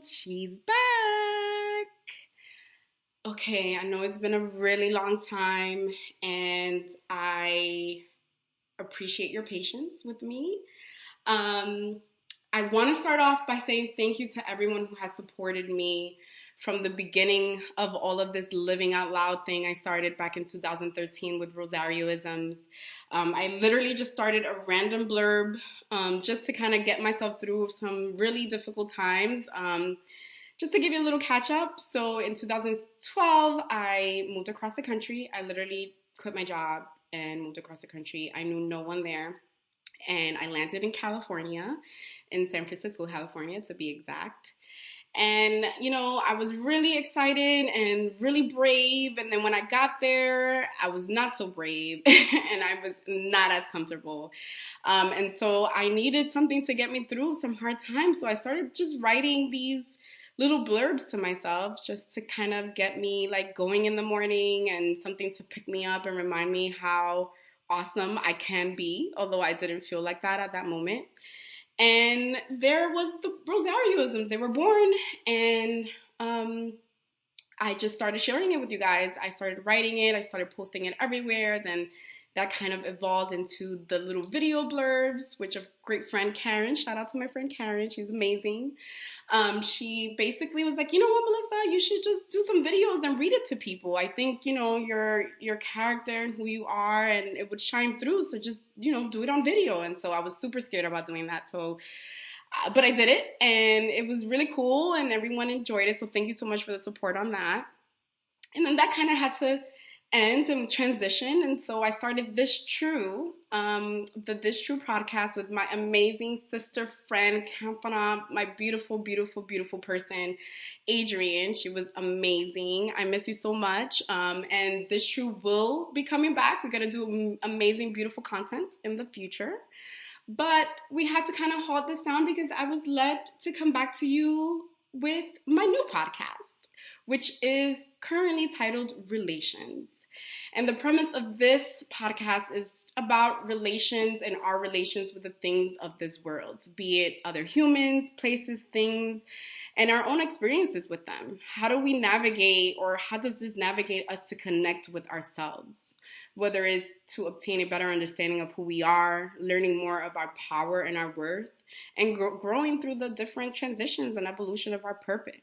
She's back. Okay, I know it's been a really long time, and I appreciate your patience with me. Um, I want to start off by saying thank you to everyone who has supported me from the beginning of all of this living out loud thing I started back in 2013 with ReLAYshons. I literally just started a random blurb just to kind of get myself through some really difficult times. Just to give you a little catch up, so in 2012, I moved across the country. I literally quit my job and moved across the country. I knew no one there, and I landed in California, in San Francisco, California, to be exact. And, I was really excited and really brave. And then when I got there, I was not so brave and I was not as comfortable. And so I needed something to get me through some hard times. So I started just writing these little blurbs to myself just to kind of get me like going in the morning and something to pick me up and remind me how awesome I can be, although I didn't feel like that at that moment. And there was the ReLAYshons. They were born, and I just started sharing it with you guys. I started writing it, I started posting it everywhere. Then that kind of evolved into the little video blurbs, which a great friend Karen, shout out to my friend Karen, she's amazing. She basically was like, you know what, Melissa, you should just do some videos and read it to people. I think, your character and who you are, and it would shine through. So just, do it on video. And so I was super scared about doing that. So but I did it, and it was really cool, and everyone enjoyed it. So thank you so much for the support on that. And then that kind of had to end and transition, and so I started the This True podcast with my amazing sister friend, confidant, my beautiful, beautiful, beautiful person, Adrienne. She was amazing. I miss you so much. And This True will be coming back. We're gonna do amazing, beautiful content in the future. But we had to kind of hold this down because I was led to come back to you with my new podcast, which is currently titled Relations. And the premise of this podcast is about relations and our relations with the things of this world, be it other humans, places, things, and our own experiences with them. How do we navigate, or how does this navigate us to connect with ourselves? Whether it's to obtain a better understanding of who we are, learning more about power and our worth, and growing through the different transitions and evolution of our purpose.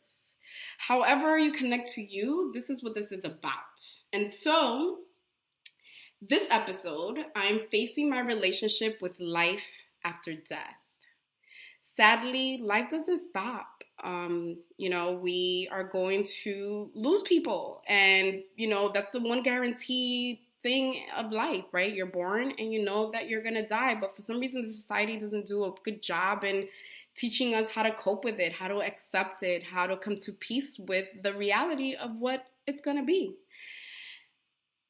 However you connect to you, this is what this is about. And so, this episode, I'm facing my relationship with life after death. Sadly, life doesn't stop. We are going to lose people. And, that's the one guarantee thing of life, right? You're born and you know that you're going to die. But for some reason, the society doesn't do a good job in teaching us how to cope with it, how to accept it, how to come to peace with the reality of what it's going to be.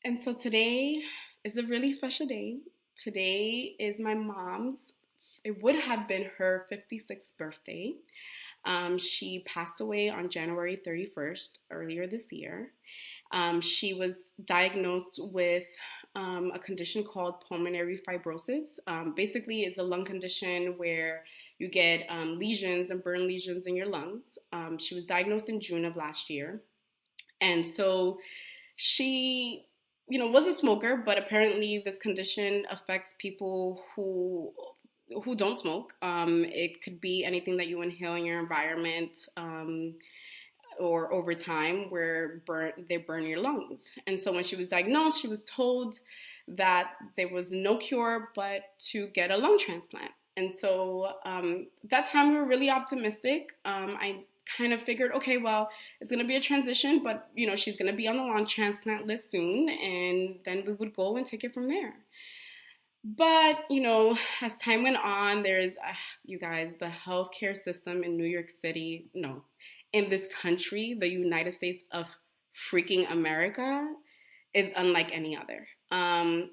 And so today is a really special day. Today is my mom's, it would have been her 56th birthday. She passed away on January 31st earlier this year. She was diagnosed with a condition called pulmonary fibrosis. Basically, it's a lung condition where you get lesions and burn lesions in your lungs. She was diagnosed in June of last year. And so she, was a smoker, but apparently this condition affects people who don't smoke. It could be anything that you inhale in your environment, or over time where they burn your lungs. And so when she was diagnosed, she was told that there was no cure but to get a lung transplant. And so that time we were really optimistic. I kind of figured, okay, well, it's going to be a transition, but, she's going to be on the lung transplant list soon, and then we would go and take it from there. But, as time went on, there's, you guys, the healthcare system in New York City, no, in this country, the United States of freaking America, is unlike any other.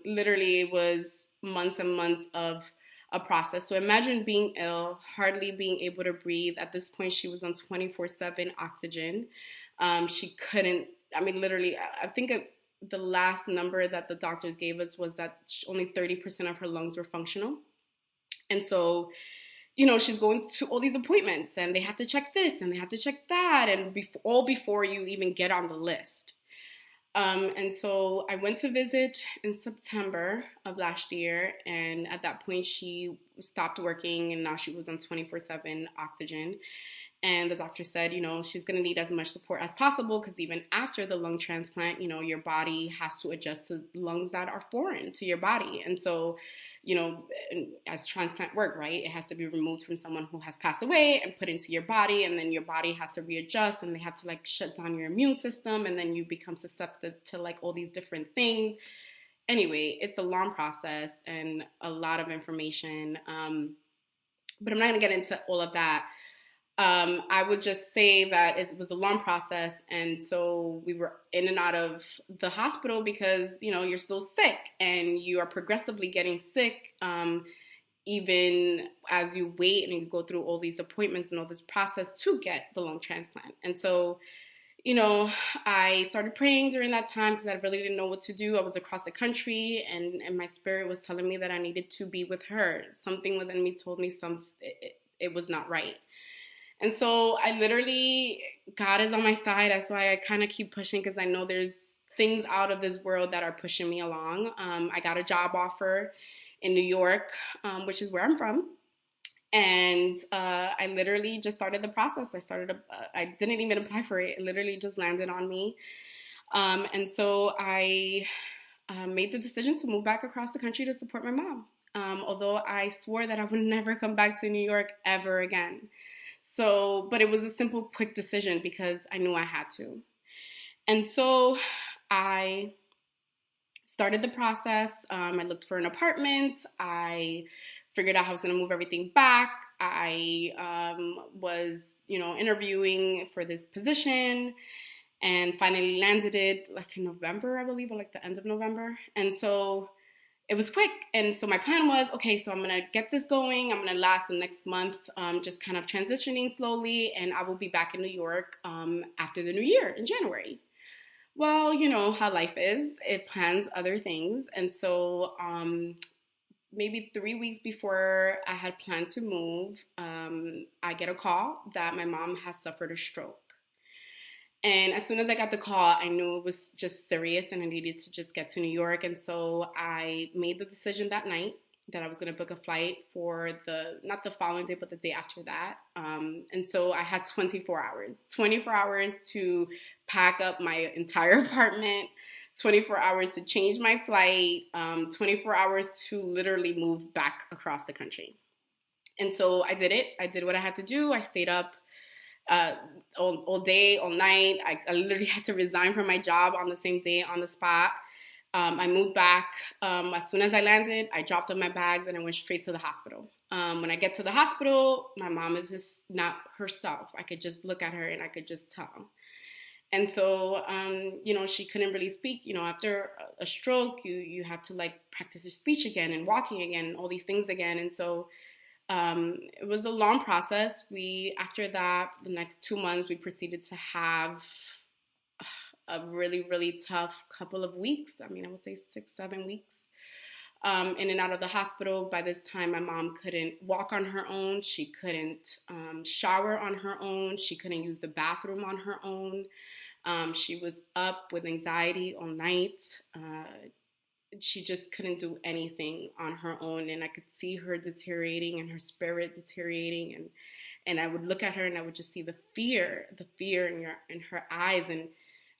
Literally, it was months and months of a process. So imagine being ill, hardly being able to breathe. At this point, she was on 24/7 oxygen. She couldn't, literally, I think the last number that the doctors gave us was that only 30% of her lungs were functional. And so she's going to all these appointments and they have to check this and they have to check that, and all before you even get on the list. And so I went to visit in September of last year, and at that point she stopped working and now she was on 24/7 oxygen. And the doctor said, she's going to need as much support as possible because even after the lung transplant, your body has to adjust to lungs that are foreign to your body. And so, as transplant work, right, it has to be removed from someone who has passed away and put into your body. And then your body has to readjust and they have to like shut down your immune system. And then you become susceptible to like all these different things. Anyway, it's a long process and a lot of information. But I'm not going to get into all of that. I would just say that it was a long process, and so we were in and out of the hospital because you're still sick and you are progressively getting sick, even as you wait and you go through all these appointments and all this process to get the lung transplant. And so, I started praying during that time because I really didn't know what to do. I was across the country, and my spirit was telling me that I needed to be with her. Something within me told me it was not right. And so I literally, God is on my side. That's why I kind of keep pushing because I know there's things out of this world that are pushing me along. I got a job offer in New York, which is where I'm from. And I literally just started the process. I didn't even apply for it. It literally just landed on me. And so I made the decision to move back across the country to support my mom. Although I swore that I would never come back to New York ever again. So, but it was a simple, quick decision because I knew I had to. And so I started the process. I looked for an apartment. I figured out how I was going to move everything back. I was, interviewing for this position and finally landed it like in November, I believe, or like the end of November. And so it was quick. And so my plan was, okay, so I'm going to get this going. I'm going to last the next month, just kind of transitioning slowly. And I will be back in New York after the new year in January. Well, you know how life is. It plans other things. And so maybe 3 weeks before I had planned to move, I get a call that my mom has suffered a stroke. And as soon as I got the call, I knew it was just serious and I needed to just get to New York. And so I made the decision that night that I was going to book a flight for not the following day, but the day after that. And so I had 24 hours to pack up my entire apartment, 24 hours to change my flight, 24 hours to literally move back across the country. And so I did it. I did what I had to do. I stayed up uh, all day, all night. I literally had to resign from my job on the same day, on the spot. I moved back. As soon as I landed, I dropped up my bags and I went straight to the hospital. When I get to the hospital, my mom is just not herself. I could just look at her and I could just tell. And so, she couldn't really speak. After a stroke, you have to like practice your speech again and walking again and all these things again. And so it was a long process. After that, the next 2 months, we proceeded to have a really, really tough couple of weeks. I mean, I would say 6, 7 weeks in and out of the hospital. By this time, my mom couldn't walk on her own. She couldn't shower on her own. She couldn't use the bathroom on her own. She was up with anxiety all night. She just couldn't do anything on her own, and I could see her deteriorating and her spirit deteriorating, and I would look at her and I would just see the fear in her eyes. And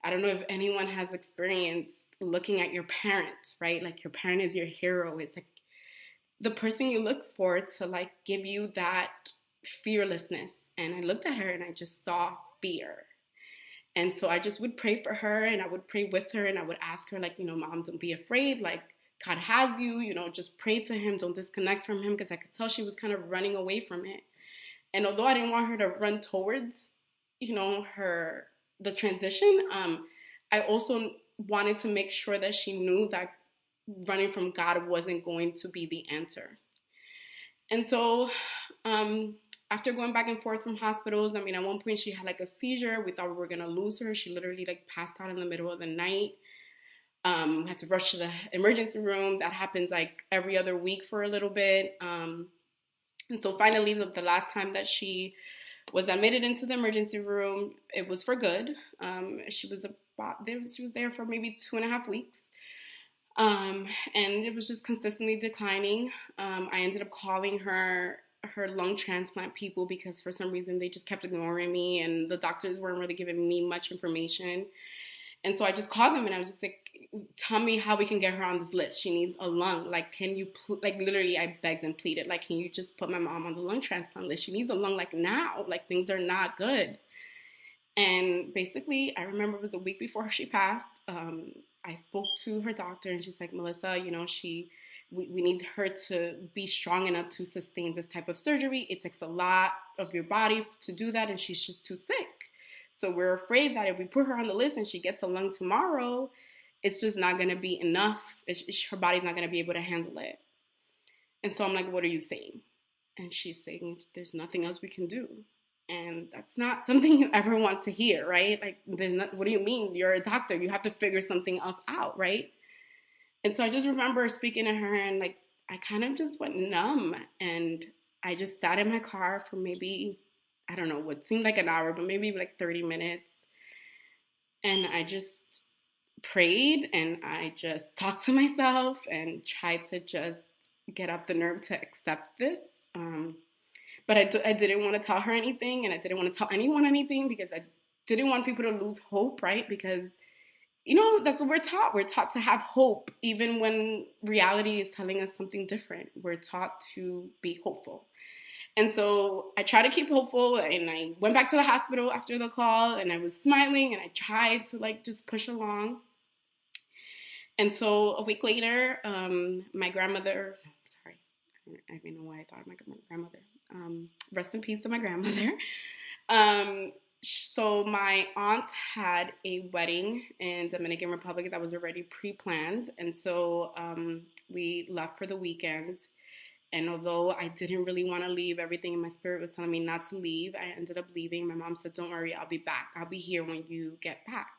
I don't know if anyone has experienced looking at your parents, right? Like your parent is your hero. It's like the person you look for to like give you that fearlessness. And I looked at her and I just saw fear. And so I just would pray for her and I would pray with her and I would ask her, like, Mom, don't be afraid. Like, God has you, just pray to him. Don't disconnect from him, because I could tell she was kind of running away from it. And although I didn't want her to run towards, the transition, I also wanted to make sure that she knew that running from God wasn't going to be the answer. And so after going back and forth from hospitals, I mean, at one point she had like a seizure. We thought we were going to lose her. She literally like passed out in the middle of the night. Had to rush to the emergency room. That happens like every other week for a little bit. And so finally, the last time that she was admitted into the emergency room, it was for good. She was there for maybe 2.5 weeks. And it was just consistently declining. I ended up calling her lung transplant people because for some reason they just kept ignoring me and the doctors weren't really giving me much information. And so I just called them and I was just like, tell me how we can get her on this list. She needs a lung. Like, can you, like, literally, I begged and pleaded, like, can you just put my mom on the lung transplant list? She needs a lung, like, now. Like, things are not good. And basically, I remember it was a week before she passed. I spoke to her doctor and she's like, Melissa, we need her to be strong enough to sustain this type of surgery. It takes a lot of your body to do that, and she's just too sick. So we're afraid that if we put her on the list and she gets a lung tomorrow, it's just not going to be enough. Her body's not going to be able to handle it. And so I'm like, what are you saying? And she's saying, there's nothing else we can do. And that's not something you ever want to hear, right? Like, what do you mean? You're a doctor. You have to figure something else out, right? And so I just remember speaking to her and like, I kind of just went numb and I just sat in my car for maybe, I don't know, what seemed like an hour, but maybe like 30 minutes. And I just prayed and I just talked to myself and tried to just get up the nerve to accept this. But I didn't want to tell her anything and I didn't want to tell anyone anything because I didn't want people to lose hope, right? Because, that's what we're taught. We're taught to have hope even when reality is telling us something different. We're taught to be hopeful. And so I tried to keep hopeful and I went back to the hospital after the call and I was smiling and I tried to like just push along. And so a week later, my grandmother, sorry, I don't even know why I thought of my grandmother. Rest in peace to my grandmother. So my aunt had a wedding in Dominican Republic that was already pre-planned. And so we left for the weekend. And although I didn't really want to leave, everything in my spirit was telling me not to leave. I ended up leaving. My mom said, don't worry, I'll be back. I'll be here when you get back.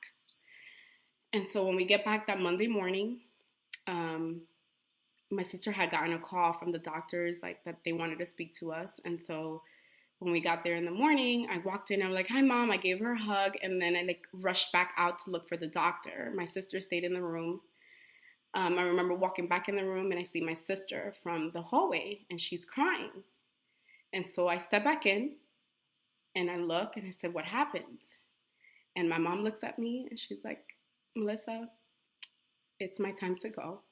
And so when we get back that Monday morning, um, my sister had gotten a call from the doctors like that they wanted to speak to us. And so when we got there in the morning, I walked in, I was like, hi mom, I gave her a hug, and then I like rushed back out to look for the doctor. My sister stayed in the room. I remember walking back in the room and I see my sister from the hallway and she's crying. And so I step back in and I look and I said, what happened? And my mom looks at me and she's like, Melissa, it's my time to go.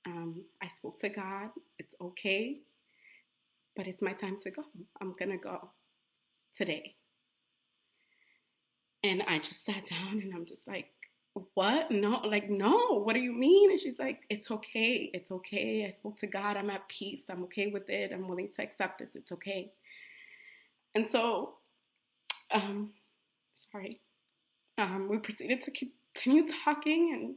I spoke to God. It's okay, but it's my time to go. I'm going to go today. And I just sat down and I'm just like, what? No, like, no, what do you mean? And she's like, it's okay. It's okay. I spoke to God. I'm at peace. I'm okay with it. I'm willing to accept this. It's okay. And so, um, sorry, we proceeded to continue talking and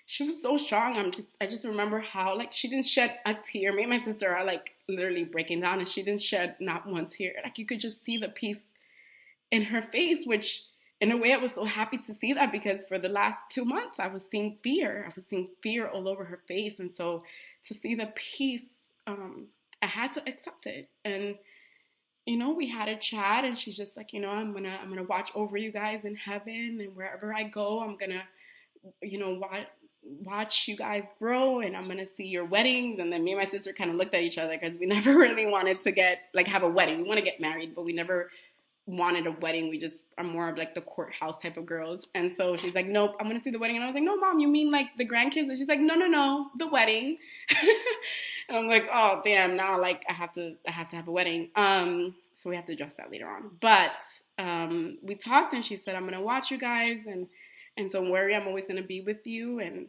she was so strong. I just remember how like she didn't shed a tear. Me and my sister are like literally breaking down and she didn't shed not one tear. Like you could just see the peace in her face, which in a way I was so happy to see that because for the last 2 months I was seeing fear. I was seeing fear all over her face. And so to see the peace, I had to accept it. And we had a chat and she's just like, I'm gonna watch over you guys in heaven and wherever I go, I'm gonna, watch you guys grow and I'm gonna see your weddings. And then me and my sister kind of looked at each other because we never really wanted to have a wedding. We want to get married, but we never wanted a wedding. We just are more of like the courthouse type of girls. And so she's like, nope, I'm gonna see the wedding. And I was like, no mom, you mean like the grandkids? And she's like, no, the wedding. And I'm like, oh damn, now like I have to have a wedding. So we have to address that later on. But we talked and she said, I'm gonna watch you guys and don't worry, I'm always gonna be with you. And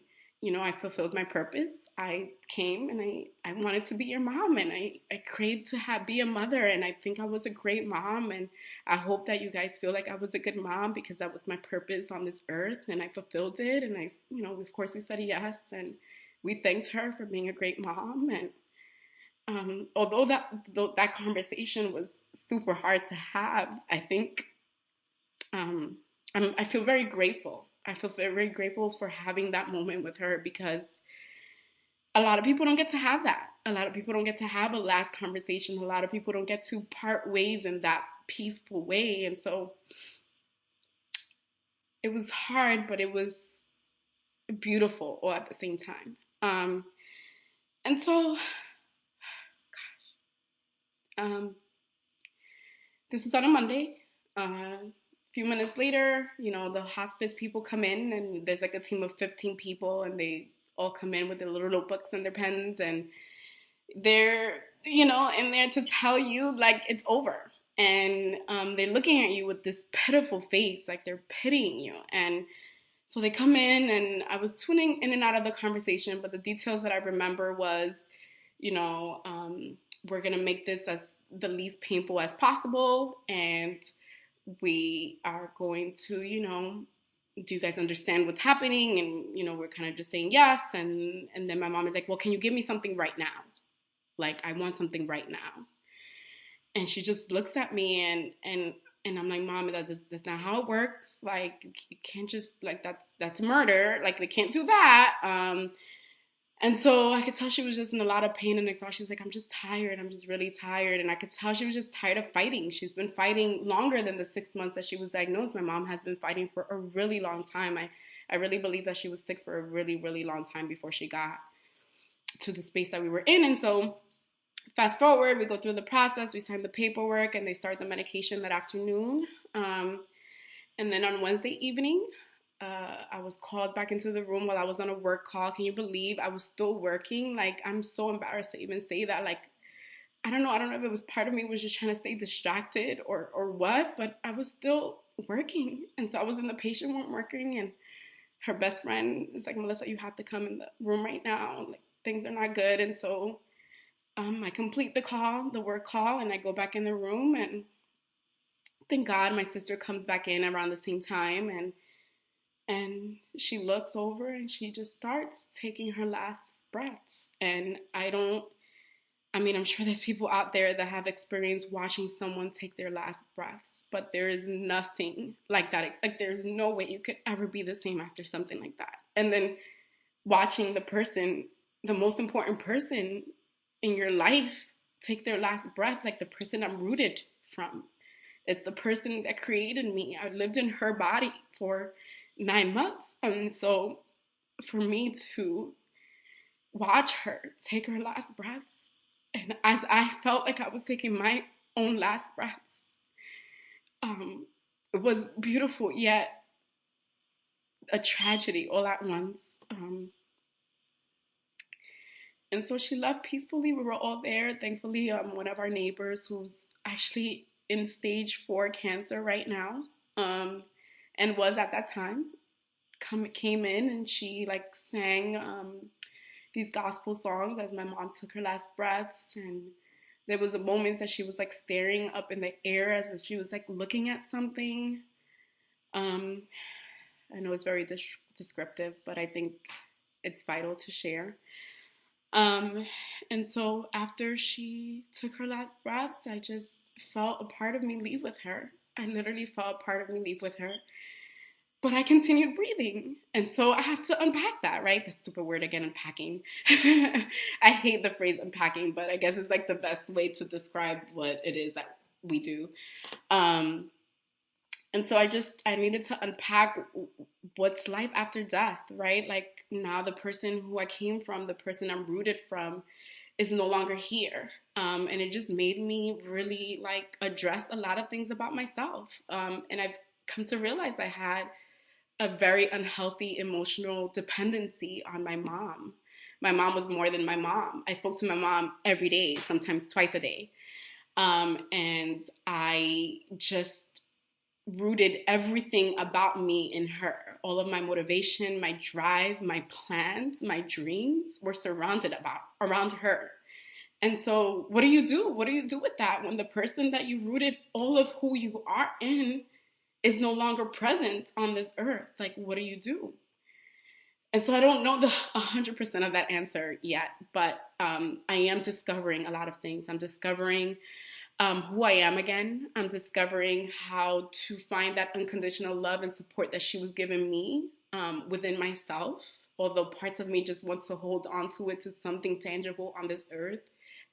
I fulfilled my purpose. I came and I wanted to be your mom and I craved to be a mother and I think I was a great mom and I hope that you guys feel like I was a good mom because that was my purpose on this earth and I fulfilled it and of course we said yes and we thanked her for being a great mom and although that conversation was super hard to have, I think I feel very grateful. I feel very grateful for having that moment with her because a lot of people don't get to have that. a lot of people don't get to have a last conversation. A lot of people don't get to part ways in that peaceful way. And so it was hard, but it was beautiful all at the same time. And so um, this was on a Monday. A few minutes later, the hospice people come in, and there's like a team of 15 people, and they all come in with their little notebooks and their pens, and they're, in there to tell you like it's over. And they're looking at you with this pitiful face, like they're pitying you. And so they come in, and I was tuning in and out of the conversation, but the details that I remember was, you know, um, we're gonna make this as the least painful as possible, and we are going to, do you guys understand what's happening? And we're kind of just saying yes, and then my mom is like, well, can you give me something right now? Like, I want something right now. And she just looks at me, and I'm like, Mom, that's not how it works. Like, you can't just, like, that's murder. Like, they can't do that. And so I could tell she was just in a lot of pain and exhaustion. She's like, I'm just tired. I'm just really tired. And I could tell she was just tired of fighting. She's been fighting longer than the 6 months that she was diagnosed. My mom has been fighting for a really long time. I really believe that she was sick for a really, really long time before she got to the space that we were in. And so fast forward, we go through the process, we sign the paperwork, and they start the medication that afternoon. And then on Wednesday evening, I was called back into the room while I was on a work call. Can you believe I was still working? Like, I'm so embarrassed to even say that. Like, I don't know. I don't know if it was part of me was just trying to stay distracted or what, but I was still working. And so I was in the patient room working, and her best friend is like, Melissa, you have to come in the room right now. Like, things are not good. And so I complete the work call, and I go back in the room, and thank God my sister comes back in around the same time, and she looks over and she just starts taking her last breaths. And I'm sure there's people out there that have experienced watching someone take their last breaths, but there is nothing like that. Like, there's no way you could ever be the same after something like that. And then watching the most important person in your life take their last breath, like the person I'm rooted from. It's the person that created me. I lived in her body for 9 months. And so for me to watch her take her last breaths, and as I felt like I was taking my own last breaths, it was beautiful, yet a tragedy all at once. And so she left peacefully. We were all there. Thankfully, one of our neighbors who's actually in stage 4 cancer right now, and was at that time, came in, and she like sang these gospel songs as my mom took her last breaths. And there was a moment that she was like staring up in the air as if she was like looking at something. I know it's very descriptive, but I think it's vital to share. Um, and so after she took her last breaths, I just felt a part of me leave with her. I literally felt a part of me leave with her. But I continued breathing. And so I have to unpack that, right? The stupid word again, unpacking. I hate the phrase unpacking, but I guess it's like the best way to describe what it is that we do. Um, and so I needed to unpack what's life after death, right? Like, now the person who I came from, the person I'm rooted from, is no longer here. And it just made me really like address a lot of things about myself. And I've come to realize I had a very unhealthy emotional dependency on my mom. My mom was more than my mom. I spoke to my mom every day, sometimes twice a day. And I just rooted everything about me in her. All of my motivation, my drive, my plans, my dreams were surrounded around her. And so what do you do? What do you do with that when the person that you rooted all of who you are in is no longer present on this earth? Like, what do you do? And so I don't know the 100% of that answer yet, but I am discovering a lot of things. I'm discovering who I am again. I'm discovering how to find that unconditional love and support that she was giving me within myself. although parts of me just want to hold on to it, to something tangible on this earth,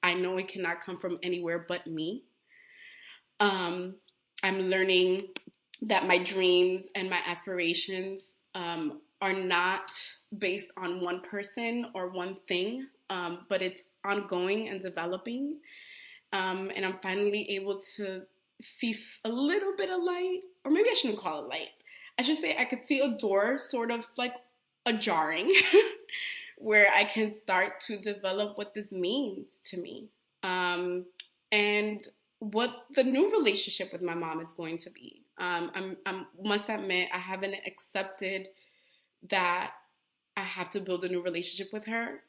I know it cannot come from anywhere but me. Um, I'm learning that my dreams and my aspirations are not based on one person or one thing, but it's ongoing and developing. And I'm finally able to see a little bit of light, or maybe I shouldn't call it light. I should say I could see a door sort of like a jarring where I can start to develop what this means to me. And what the new relationship with my mom is going to be. I must admit, I haven't accepted that I have to build a new relationship with her.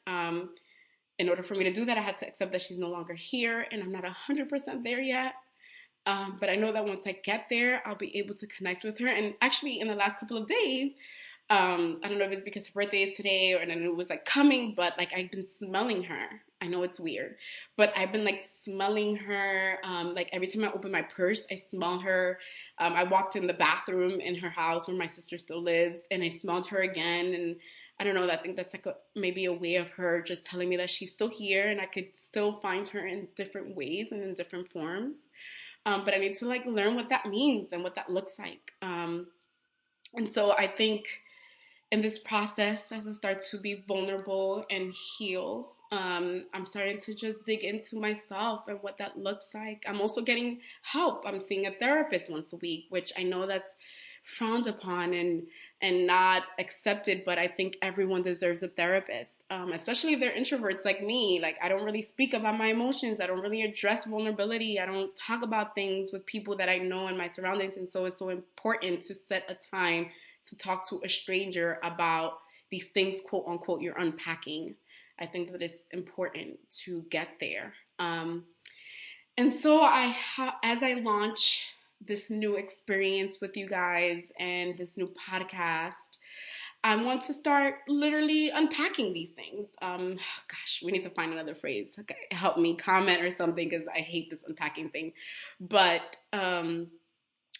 In order for me to do that, I had to accept that she's no longer here, and I'm not 100% there yet. But I know that once I get there, I'll be able to connect with her. And actually, in the last couple of days, I don't know if it's because her birthday is today or then it was like coming, but like I've been smelling her. I know it's weird, but I've been like smelling her. Like every time I open my purse, I smell her. I walked in the bathroom in her house where my sister still lives, and I smelled her again. And I don't know. I think that's like maybe a way of her just telling me that she's still here, and I could still find her in different ways and in different forms. But I need to like learn what that means and what that looks like. And so I think in this process, as I start to be vulnerable and heal, I'm starting to just dig into myself and what that looks like. I'm also getting help. I'm seeing a therapist once a week, which I know that's frowned upon and not accepted, but I think everyone deserves a therapist, especially if they're introverts like me. Like, I don't really speak about my emotions. I don't really address vulnerability. I don't talk about things with people that I know in my surroundings. And so it's so important to set a time to talk to a stranger about these things, quote unquote, you're unpacking. I think that it's important to get there. And so as I launch this new experience with you guys and this new podcast, I want to start literally unpacking these things. Gosh, we need to find another phrase. Okay, help me comment or something because I hate this unpacking thing. But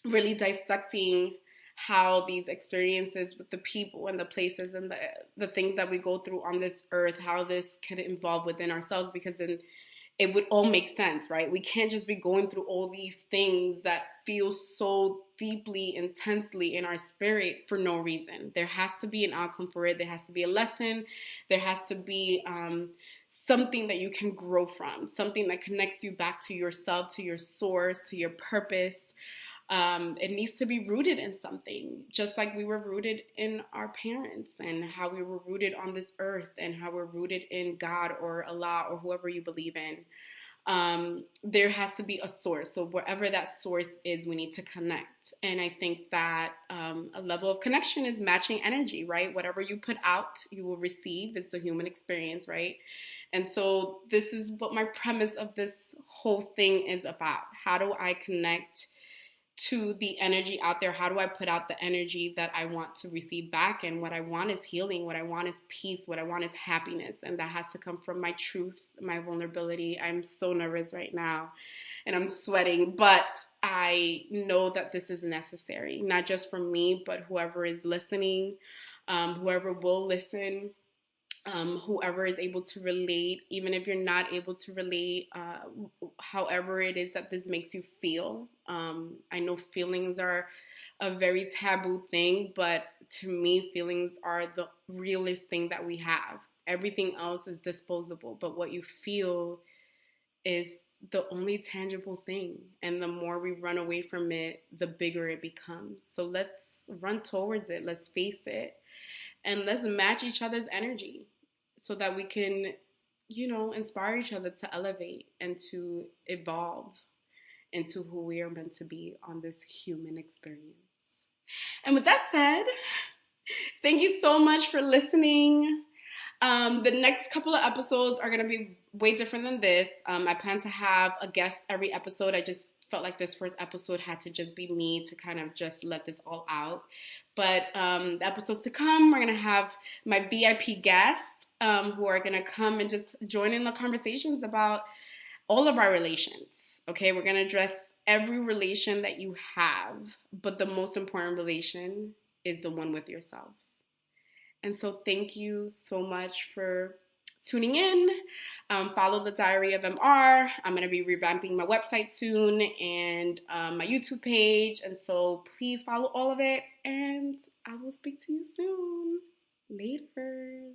really dissecting how these experiences with the people and the places and the things that we go through on this earth, how this could involve within ourselves, because then it would all make sense, right? We can't just be going through all these things that feel so deeply, intensely in our spirit for no reason. There has to be an outcome for it. There has to be a lesson. There has to be something that you can grow from, something that connects you back to yourself, to your source, to your purpose. It needs to be rooted in something, just like we were rooted in our parents and how we were rooted on this earth and how we're rooted in God or Allah or whoever you believe in. There has to be a source. So wherever that source is, we need to connect. And I think that a level of connection is matching energy, right? Whatever you put out, you will receive. It's a human experience, right? And so this is what my premise of this whole thing is about. How do I connect to the energy out there? How do I put out the energy that I want to receive back? And what I want is healing. What I want is peace. What I want is happiness. And that has to come from my truth, my vulnerability. I'm so nervous right now and I'm sweating, but I know that this is necessary, not just for me, but whoever is listening, whoever will listen, whoever is able to relate, even if you're not able to relate, however it is that this makes you feel. I know feelings are a very taboo thing, but to me, feelings are the realest thing that we have. Everything else is disposable, but what you feel is the only tangible thing. And the more we run away from it, the bigger it becomes. So let's run towards it. Let's face it. And let's match each other's energy so that we can, inspire each other to elevate and to evolve into who we are meant to be on this human experience. And with that said, thank you so much for listening. The next couple of episodes are going to be way different than this. I plan to have a guest every episode. I just felt like this first episode had to just be me to kind of just let this all out. But the episodes to come, we're going to have my VIP guests who are going to come and just join in the conversations about all of our relations. Okay, we're going to address every relation that you have, but the most important relation is the one with yourself. And so thank you so much for tuning in. Follow the Diary of MR. I'm going to be revamping my website soon and my YouTube page. And so please follow all of it. And I will speak to you soon. Later.